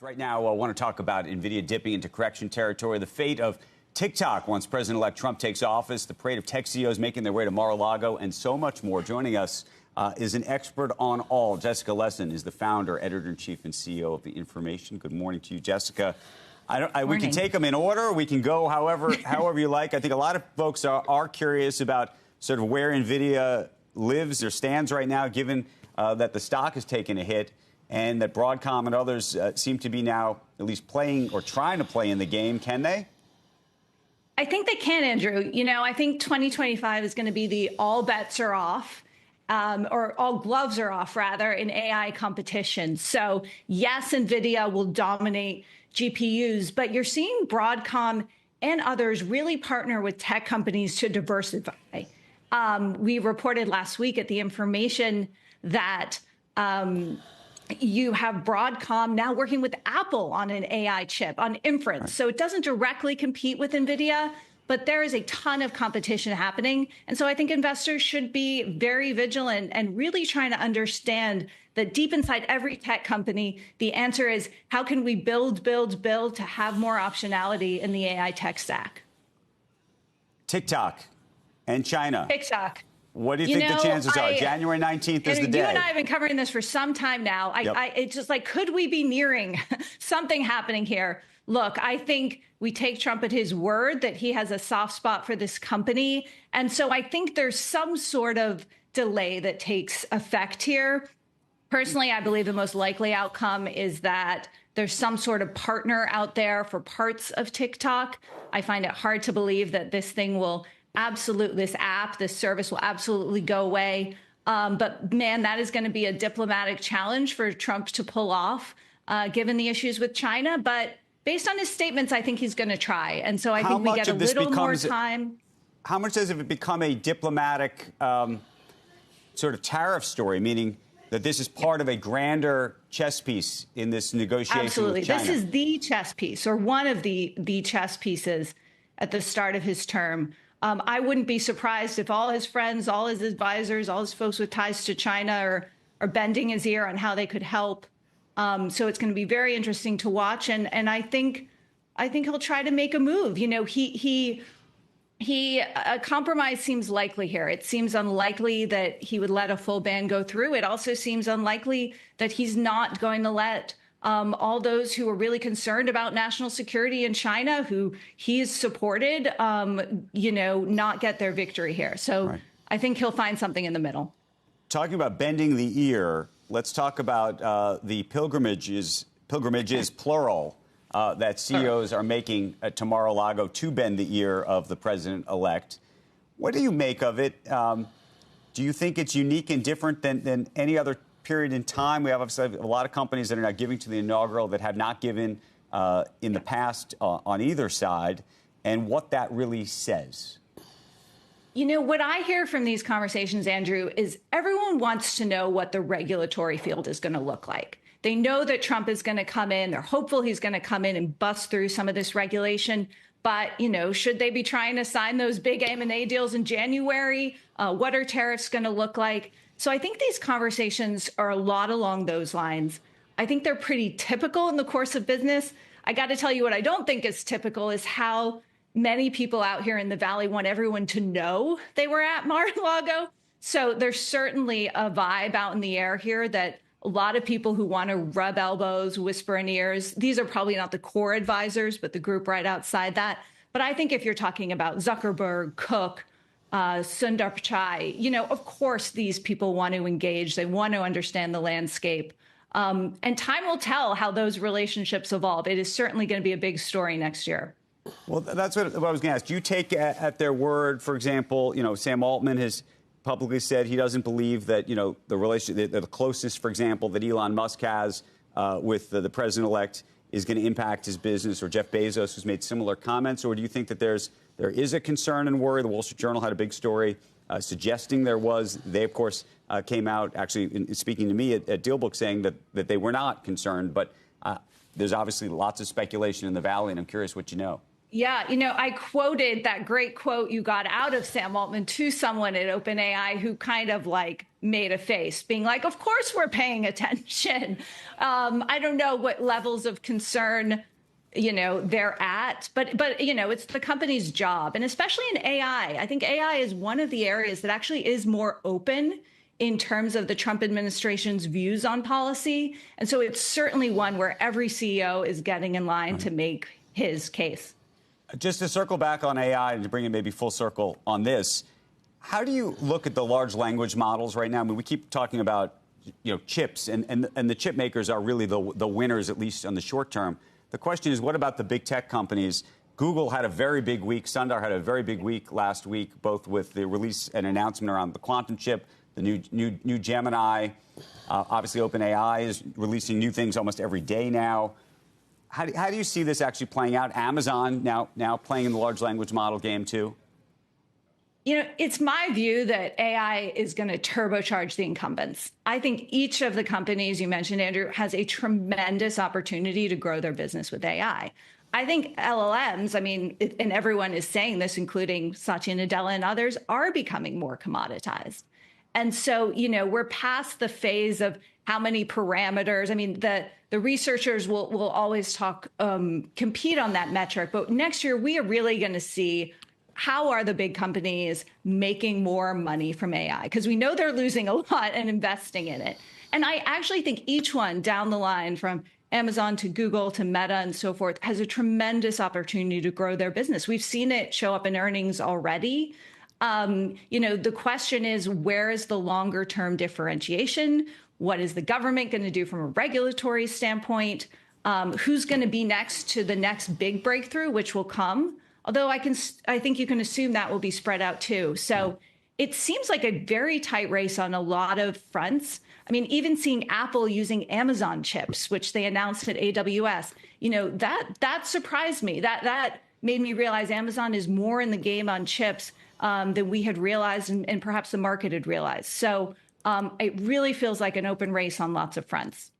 Right now, I want to talk about Nvidia dipping into correction territory, the fate of TikTok once President-elect Trump takes office, the parade of tech CEOs making their way to Mar-a-Lago, and so much more. Joining us is an expert on all. Jessica Lessin is the founder, editor-in-chief, and CEO of the Information. Good morning to you, Jessica. We can take them in order. We can go however you like. I think a lot of folks are curious about sort of where Nvidia lives or stands right now, given that the stock has taken a hit, and that Broadcom and others seem to be now at least playing or trying to play in the game. Can they? I think they can, Andrew. You know, I think 2025 is going to be the all bets are off, or all gloves are off, rather, in AI competition. So, yes, Nvidia will dominate GPUs, but you're seeing Broadcom and others really partner with tech companies to diversify. We reported last week at the Information that you have Broadcom now working with Apple on an AI chip, on inference. Right. So it doesn't directly compete with Nvidia, but there is a ton of competition happening. And so I think investors should be very vigilant and really trying to understand that deep inside every tech company, the answer is how can we build to have more optionality in the AI tech stack? TikTok and China. TikTok. What do you think the chances are? January 19th is the day. You and I have been covering this for some time now. It's just like, could we be nearing something happening here? Look, I think we take Trump at his word that he has a soft spot for this company. And so I think there's some sort of delay that takes effect here. Personally, I believe the most likely outcome is that there's some sort of partner out there for parts of TikTok. I find it hard to believe that this service will absolutely go away. But man, that is going to be a diplomatic challenge for Trump to pull off, given the issues with China. But based on his statements, I think he's going to try. And so I think we get a little more time. How much does it become a diplomatic sort of tariff story, meaning that this is part of a grander chess piece in this negotiation with China? This is the chess piece, or one of the chess pieces at the start of his term. I wouldn't be surprised if all his friends, all his advisors, all his folks with ties to China are bending his ear on how they could help. So it's going to be very interesting to watch. And I think he'll try to make a move. You know, a compromise seems likely here. It seems unlikely that he would let a full ban go through. It also seems unlikely that he's not going to let all those who are really concerned about national security in China, who he's supported, not get their victory here. So right. I think he'll find something in the middle. Talking about bending the ear, let's talk about the pilgrimages, plural, that CEOs are making at Mar-a-Lago to bend the ear of the president-elect. What do you make of it? Do you think it's unique and different than any other period in time? We have obviously a lot of companies that are now giving to the inaugural that have not given in the past on either side, and what that really says. You know, what I hear from these conversations, Andrew, is everyone wants to know what the regulatory field is going to look like. They know that Trump is going to come in. They're hopeful he's going to come in and bust through some of this regulation. But, you know, should they be trying to sign those big M&A deals in January? What are tariffs going to look like? So I think these conversations are a lot along those lines. I think they're pretty typical in the course of business. I got to tell you what I don't think is typical is how many people out here in the Valley want everyone to know they were at Mar-a-Lago. So there's certainly a vibe out in the air here that a lot of people who want to rub elbows, whisper in ears, these are probably not the core advisors, but the group right outside that. But I think if you're talking about Zuckerberg, Cook, Sundar Pichai, you know, of course, these people want to engage. They want to understand the landscape. And time will tell how those relationships evolve. It is certainly going to be a big story next year. Well, that's what I was going to ask. Do you take at their word, for example, you know, Sam Altman has publicly said he doesn't believe that, you know, the closeness, for example, that Elon Musk has with the president-elect is going to impact his business, or Jeff Bezos, who's made similar comments? Or do you think that there is a concern and worry? The Wall Street Journal had a big story suggesting there was. They, of course, came out, actually, speaking to me at DealBook, saying that they were not concerned. But there's obviously lots of speculation in the Valley, and I'm curious what you know. Yeah, I quoted that great quote you got out of Sam Altman to someone at OpenAI who kind of like made a face, being like, of course we're paying attention. I don't know what levels of concern, they're at, but it's the company's job. And especially in AI, I think AI is one of the areas that actually is more open in terms of the Trump administration's views on policy. And so it's certainly one where every CEO is getting in line to make his case. Just to circle back on AI and to bring it maybe full circle on this, how do you look at the large language models right now? I mean, we keep talking about, chips, and the chip makers are really the winners, at least on the short term. The question is, what about the big tech companies? Google had a very big week. Sundar had a very big week last week, both with the release and announcement around the quantum chip, the new Gemini. Obviously, OpenAI is releasing new things almost every day now. How do you see this actually playing out? Amazon now playing in the large language model game, too? It's my view that AI is going to turbocharge the incumbents. I think each of the companies you mentioned, Andrew, has a tremendous opportunity to grow their business with AI. I think LLMs, and everyone is saying this, including Satya Nadella and others, are becoming more commoditized. And so, we're past the phase of how many parameters. The researchers will always compete on that metric. But next year, we are really going to see how are the big companies making more money from AI? Because we know they're losing a lot and investing in it. And I actually think each one down the line, from Amazon to Google to Meta and so forth, has a tremendous opportunity to grow their business. We've seen it show up in earnings already. The question is, where is the longer term differentiation? What is the government going to do from a regulatory standpoint? Who's going to be next to the next big breakthrough, which will come? Although I think you can assume that will be spread out too. So it seems like a very tight race on a lot of fronts. Even seeing Apple using Amazon chips, which they announced at AWS, that surprised me. That made me realize Amazon is more in the game on chips than we had realized and perhaps the market had realized. So it really feels like an open race on lots of fronts.